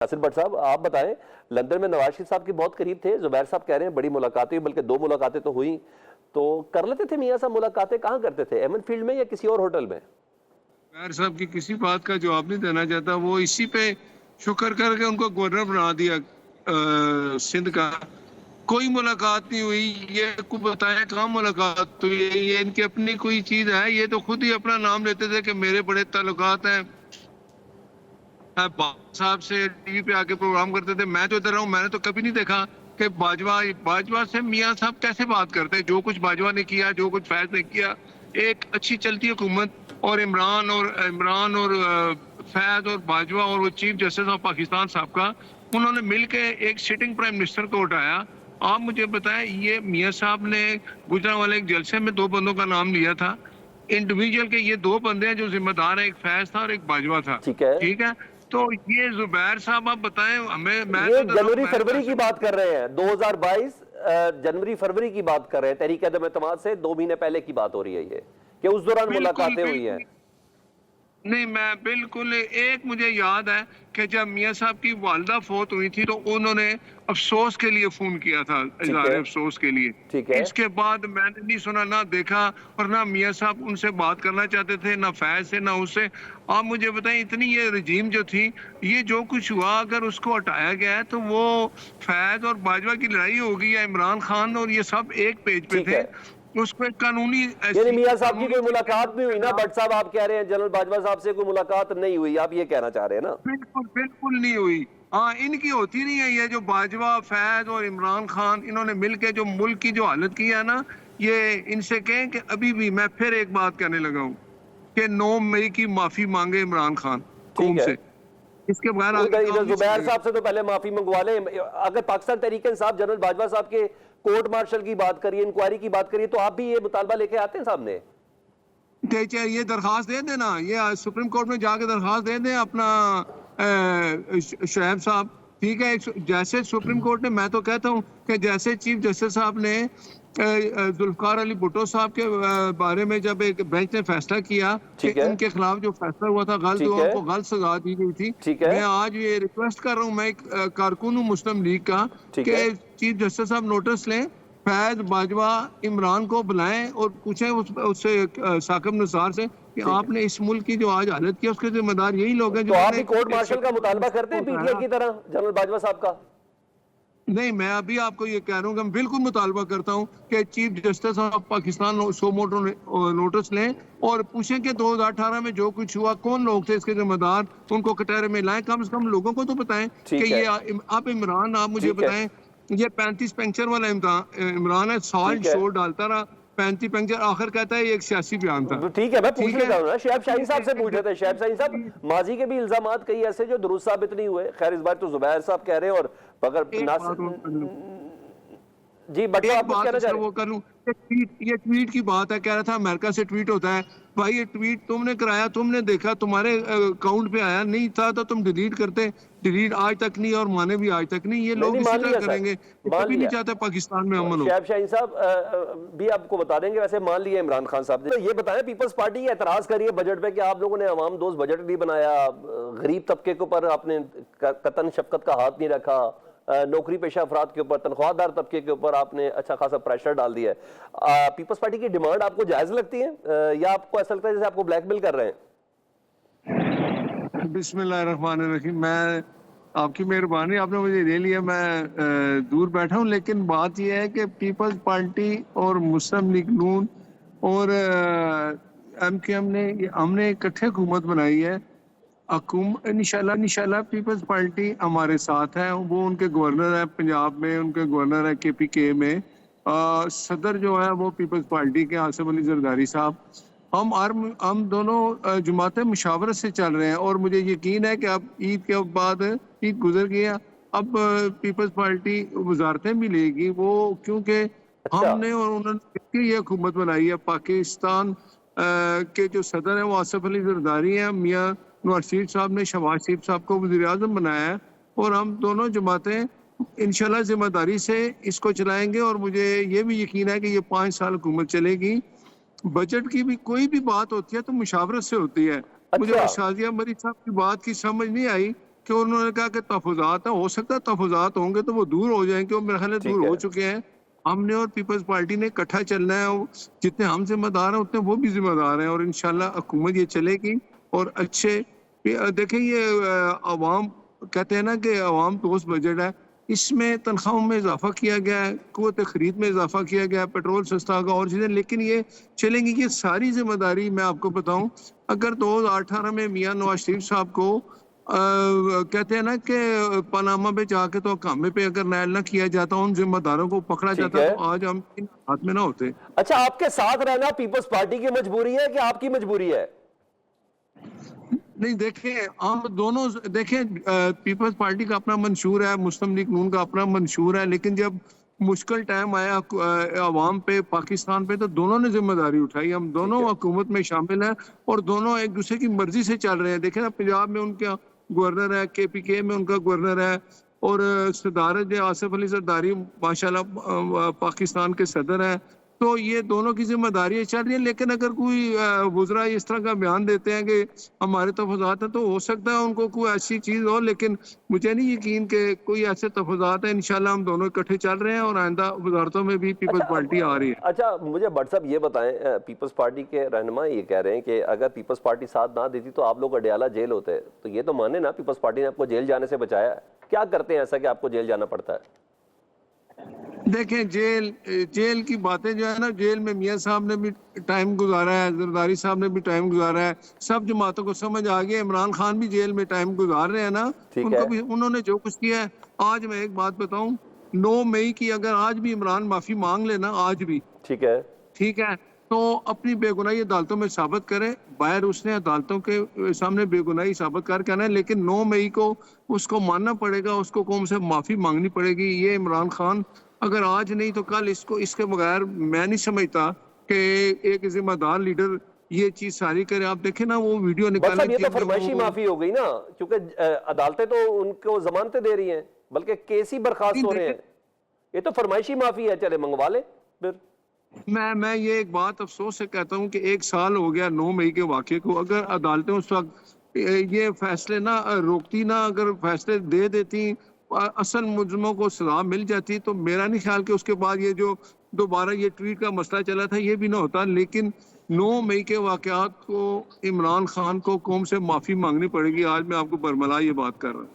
ناصر but صاحب آپ بتائیں، لندن میں نواز شریف صاحب کے بہت قریب تھے، زبیر صاحب کہہ رہے ہیں بڑی ملاقاتیں ہوئی، بلکہ 2 ملاقاتیں تو ہوئیں، تو کر لیتے تھے میاں صاحب ملاقاتیں کہاں کرتے تھے؟ ایمن فیلڈ میں یا کسی اور ہوٹل میں؟ زبیر صاحب کی کسی بات کا جواب نہیں دینا چاہتا، وہ اسی پہ شکر کر کے ان کو گورنر بنا دیا سندھ کا۔ کوئی ملاقات نہیں ہوئی، یہ کو بتایا کہاں ملاقات ہوئی؟ یہ ان کی اپنی کوئی چیز ہے، یہ تو خود ہی اپنا نام لیتے تھے کہ میرے بڑے تعلقات ہیں صاحب سے، ٹی وی پہ آ کے پروگرام کرتے تھے۔ میں تو ادھر رہا ہوں، میں نے تو کبھی نہیں دیکھا کہ باجوہ سے میاں صاحب کیسے بات کرتے ہیں۔ جو کچھ باجوہ نے کیا، جو کچھ فیض نے کیا، ایک اچھی چلتی حکومت، اور عمران اور فیض اور باجوہ اور وہ چیف جسٹس آف پاکستان صاحب کا، انہوں نے مل کے ایک سٹنگ پرائم منسٹر کو اٹھایا۔ آپ مجھے بتائیں، یہ میاں صاحب نے گجرانوالے ایک جلسے میں 2 بندوں کا نام لیا تھا انڈیویجول کے، یہ 2 بندے ہیں جو ذمہ دار ہیں، ایک فیض تھا اور ایک باجوہ تھا، ٹھیک ہے، تو یہ زبیر صاحب آپ بتائیں ہمیں۔ یہ جنوری فروری کی بات کر رہے ہیں، 2022 جنوری فروری کی بات کر رہے ہیں، تحریک عدم اعتماد سے 2 مہینے پہلے کی بات ہو رہی ہے یہ، کہ اس دوران ملاقاتیں ہوئی ہیں۔ نہیں، میں بالکل، ایک مجھے یاد ہے کہ جب میاں صاحب کی والدہ فوت ہوئی تھی تو انہوں نے افسوس کے لیے فون کیا تھا، اظہار افسوس کے لیے۔ اس کے بعد میں نے نہیں سنا، نہ دیکھا، اور نہ میاں صاحب ان سے بات کرنا چاہتے تھے، نہ فیض سے، نہ اس سے۔ آپ مجھے بتائیں، اتنی یہ رجیم جو تھی، یہ جو کچھ ہوا، اگر اس کو ہٹایا گیا ہے تو وہ فیض اور باجوہ کی لڑائی ہوگی یا عمران خان اور یہ سب ایک پیج پہ تھے، اس پہ قانونی یعنی میاں صاحب کی کوئی ملاقات نہیں ہوئی نا؟ بٹ صاحب آپ کہہ رہے ہیں جنرل باجوہ صاحب سے کوئی ملاقات نہیں ہوئی، آپ یہ کہنا چاہ رہے ہیں نا؟ بالکل نہیں ہوئی۔ ہاں، ان کی ہوتی نہیں ہے، یہ جو باجوہ، فیض اور عمران خان، انہوں نے مل کے جو ملک کی جو حالت کی ہے نا، یہ ان سے کہیں کہ ابھی بھی میں پھر ایک بات کہنے لگا ہوں کہ 9 مئی کی معافی مانگے عمران خان قوم سے، اس کے بغیر آگے کام نہیں۔ زبیر صاحب سے تو پہلے معافی منگوا لیں۔ اگر پاکستان تحریک انصاف جنرل باجوہ صاحب کے کورٹ مارشل کی بات کریے، انکوائری کی بات کریے، تو آپ بھی یہ مطالبہ لے کے آتے ہیں سامنے؟ یہ درخواست دے دینا، یہ سپریم کورٹ میں جا کے درخواست دے دیں اپنا شعیب صاحب، ٹھیک ہے؟ جیسے سپریم کورٹ نے، میں تو کہتا ہوں کہ جیسے چیف جسٹس صاحب نے ذوالفقار علی بھٹو صاحب کے بارے میں جب ایک بینچ نے فیصلہ کیا کہ ان کے خلاف جو فیصلہ ہوا تھا غلط ہوا، ان کو غلط سزا دی گئی تھی، میں آج یہ ریکویسٹ کر رہا ہوں، میں ایک کارکن ہوں مسلم لیگ کا، کہ چیف جسٹس صاحب نوٹس لیں، فیض، باجوہ، عمران کو بلائیں اور پوچھیں اس سے، ثاقب نثار سے، کہ آپ نے اس ملک کی جو آج حالت کی اس کے ذمہ دار یہی لوگ ہیں جو... تو آپ بھی کورٹ مارشل کا مطالبہ کرتے ہیں پی ٹی آئی کی طرح جنرل باجوہ صاحب کا؟ نہیں، میں ابھی آپ کو یہ کہہ رہا ہوں کہ میں بالکل مطالبہ کرتا ہوں کہ chief justice of Pakistan suo motu notice لیں اور پوچھیں کہ 2018 میں جو کچھ ہوا کون لوگ تھے اس کے ذمہ دار، ان کو کٹہرے میں لائیں، کم سے کم لوگوں کو تو بتائیں کہ یہ آپ عمران، آپ مجھے بتائیں، یہ 35 پنکچر والا عمران ہے، سالٹ شور ڈالتا رہا، 35 پنکچر، آخر کہتا ہے یہ ایک سیاسی بیان تھا۔ ٹھیک ہے، میں پوچھنا چاہوں گا، شعیب شاہین صاحب سے پوچھ رہے تھے۔ شعیب شاہین صاحب، ماضی کے بھی الزامات کئی ایسے جو درست ثابت نہیں ہوئے، خیر اس بار تو زبیر صاحب کہہ رہے ہیں، اور اگر جی بٹو آپ کچھ کہنا چاہ رہے ہیں؟ یہ ٹویٹ کی بات ہے، کہہ رہا تھا امریکہ سے ٹویٹ ہوتا ہے، بھائی یہ ٹویٹ تم نے کرایا، تم نے دیکھا، تمہارے اکاؤنٹ پہ آیا نہیں تھا تو تم ڈیلیٹ کرتے، ڈیلیٹ آج تک نہیں اور مانے بھی آج تک نہیں، یہ لوگ اسی طرح کریں گے، کبھی نہیں چاہتے پاکستان میں امن ہو۔ شعیب شاہین صاحب بھی آپ کو بتا دیں گے، ویسے مان لیے عمران خان صاحب نے، یہ بتائیں پیپلز پارٹی یہ اعتراض کریے بجٹ پہ کہ آپ لوگوں نے عوام دوست بجٹ نہیں بنایا، غریب طبقے کے اوپر آپ نے قطن شفقت کا ہاتھ نہیں رکھا، نوکری پیشہ افراد کے اوپر، تنخواہ دار طبقے کے اوپر آپ نے اچھا خاصا پریشر ڈال دیا ہے۔ پیپلز پارٹی کی ڈیمانڈ آپ کو جائز لگتی ہے یا آپ کو ایسا لگتا ہے جیسے آپ کو بلیک میل کر رہے ہیں؟ بسم اللہ الرحمن الرحیم، میں آپ کی مہربانی، آپ نے مجھے لے لیا، میں دور بیٹھا ہوں، لیکن بات یہ ہے کہ پیپلز پارٹی اور مسلم لیگ نون اور ایم کیو ہم نے اکٹھے حکومت بنائی ہے، انشاءاللہ پیپلز پارٹی ہمارے ساتھ ہے، وہ ان کے گورنر ہے پنجاب میں، ان کے گورنر ہے کے پی کے میں، صدر جو ہے وہ پیپلز پارٹی کے آصف علی زرداری صاحب، ہم دونوں جماعتیں مشاورت سے چل رہے ہیں، اور مجھے یقین ہے کہ اب عید کے بعد عید گزر گیا، اب پیپلز پارٹی وزارتیں بھی لے گی، وہ کیونکہ ہم نے اور انہوں نے یہ حکومت بنائی ہے۔ پاکستان کے جو صدر ہیں وہ آصف علی زرداری ہیں، میاں نواز شریف صاحب نے شہباز شریف صاحب کو وزیر اعظم بنایا ہے، اور ہم دونوں جماعتیں انشاءاللہ ذمہ داری سے اس کو چلائیں گے، اور مجھے یہ بھی یقین ہے کہ یہ 5 سال حکومت چلے گی۔ بجٹ کی بھی کوئی بھی بات ہوتی ہے تو مشاورت سے ہوتی ہے۔ مجھے شازیہ مری صاحب کی بات کی سمجھ نہیں آئی کہ انہوں نے کہا کہ تحفظات ہیں، ہو سکتا ہے تحفظات ہوں گے تو وہ دور ہو جائیں گے، اور میرے خیال ہے دور ہو چکے ہیں. ہم نے اور پیپلز پارٹی نے اکٹھا چلنا ہے، اور جتنے ہم ذمہ دار ہیں اتنے وہ بھی ذمہ دار ہیں، اور انشاءاللہ حکومت یہ چلے گی. اور اچھے دیکھیں یہ عوام کہتے ہیں نا کہ عوام دوست بجٹ ہے، اس میں تنخواہوں میں اضافہ کیا گیا ہے، قوت خرید میں اضافہ کیا گیا ہے، پیٹرول سستا ہوگا اور چیزیں، لیکن یہ چلیں گی. یہ ساری ذمہ داری میں آپ کو بتاؤں، اگر 2018 میں میاں نواز شریف صاحب کو کہتے ہیں نا کہ پاناما پہ جا کے تو کامے پہ اگر نائل نہ کیا جاتا، ان ذمہ داروں کو پکڑا جاتا، تو آج ہم ان ہاتھ میں نہ ہوتے. اچھا، آپ کے ساتھ رہنا پیپلز پارٹی کی مجبوری ہے کہ آپ کی مجبوری ہے؟ نہیں دیکھیں، ہم دونوں دیکھیں، پیپلز پارٹی کا اپنا منشور ہے، مسلم لیگ نون کا اپنا منشور ہے، لیکن جب مشکل ٹائم آیا عوام پہ، پاکستان پہ، تو دونوں نے ذمہ داری اٹھائی. ہم دونوں حکومت میں شامل ہیں اور دونوں ایک دوسرے کی مرضی سے چل رہے ہیں. دیکھیں نا، پنجاب میں ان کا گورنر ہے، KPK میں ان کا گورنر ہے، اور صدارت آصف علی زرداری ماشاءاللہ پاکستان کے صدر ہیں. تو یہ دونوں کی ذمہ داریاں چل رہی ہیں. لیکن اگر کوئی وزراء اس طرح کا بیان دیتے ہیں کہ ہمارے تحفظات ہیں، تو ہو سکتا ہے ان کو کوئی ایسی چیز ہو، لیکن مجھے نہیں یقین کہ کوئی ایسے تحفظات ہیں. انشاءاللہ ہم دونوں اکٹھے چل رہے ہیں، اور آئندہ وزارتوں میں بھی پیپلز پارٹی آ رہی ہے. اچھا، مجھے بٹ صاحب یہ بتائیں، پیپلز پارٹی کے رہنما یہ کہہ رہے ہیں کہ اگر پیپلز پارٹی ساتھ نہ دیتی تو آپ لوگ اڈیالہ جیل ہوتے، تو یہ تو مانے نا پیپلز پارٹی نے آپ کو جیل جانے سے بچایا ہے. کیا کرتے ہیں ایسا کہ آپ کو جیل جانا پڑتا ہے؟ دیکھیں، جیل کی باتیں جو ہے نا، جیل میں میاں صاحب نے بھی ٹائم گزارا ہے، زرداری صاحب نے بھی ٹائم گزارا ہے، سب جماعتوں کو سمجھ آ گیا. عمران خان بھی جیل میں ٹائم گزار رہے ہیں نا، ان کو بھی انہوں نے جو کچھ کیا ہے. آج میں ایک بات بتاؤں، 9 مئی کی اگر آج بھی عمران معافی مانگ لینا، آج بھی ٹھیک ہے، تو اپنی بے گناہی عدالتوں میں ثابت کرے. باہر اس نے عدالتوں کے سامنے بے گناہی ثابت کر کے آنا ہے، لیکن 9 مئی کو اس کو ماننا پڑے گا، اس کو قوم سے معافی مانگنی پڑے گی. یہ عمران خان اگر آج نہیں تو کل اس کے بغیر میں نہیں سمجھتا کہ ایک ذمہ دار لیڈر یہ چیز ساری کرے. آپ دیکھیں نا وہ ویڈیو نکالے، یہ تو فرمائشی معافی ہو گئی نا، کیونکہ عدالتیں تو ان کو ضمانتیں دے رہی ہیں، بلکہ کیس ہی برخاست ہو رہے ہیں. یہ تو فرمائشی معافی ہے، چلے منگوا لیں پھر. میں یہ ایک بات افسوس سے کہتا ہوں کہ 1 سال ہو گیا 9 مئی کے واقعے کو. اگر عدالتیں اس وقت یہ فیصلے نہ روکتی، نہ اگر فیصلے دے دیتی، اصل مجرموں کو سزا مل جاتی، تو میرا نہیں خیال کہ اس کے بعد یہ جو دوبارہ یہ ٹویٹ کا مسئلہ چلا تھا یہ بھی نہ ہوتا. لیکن 9 مئی کے واقعات کو عمران خان کو قوم سے معافی مانگنی پڑے گی. آج میں آپ کو برملا یہ بات کر رہا ہوں.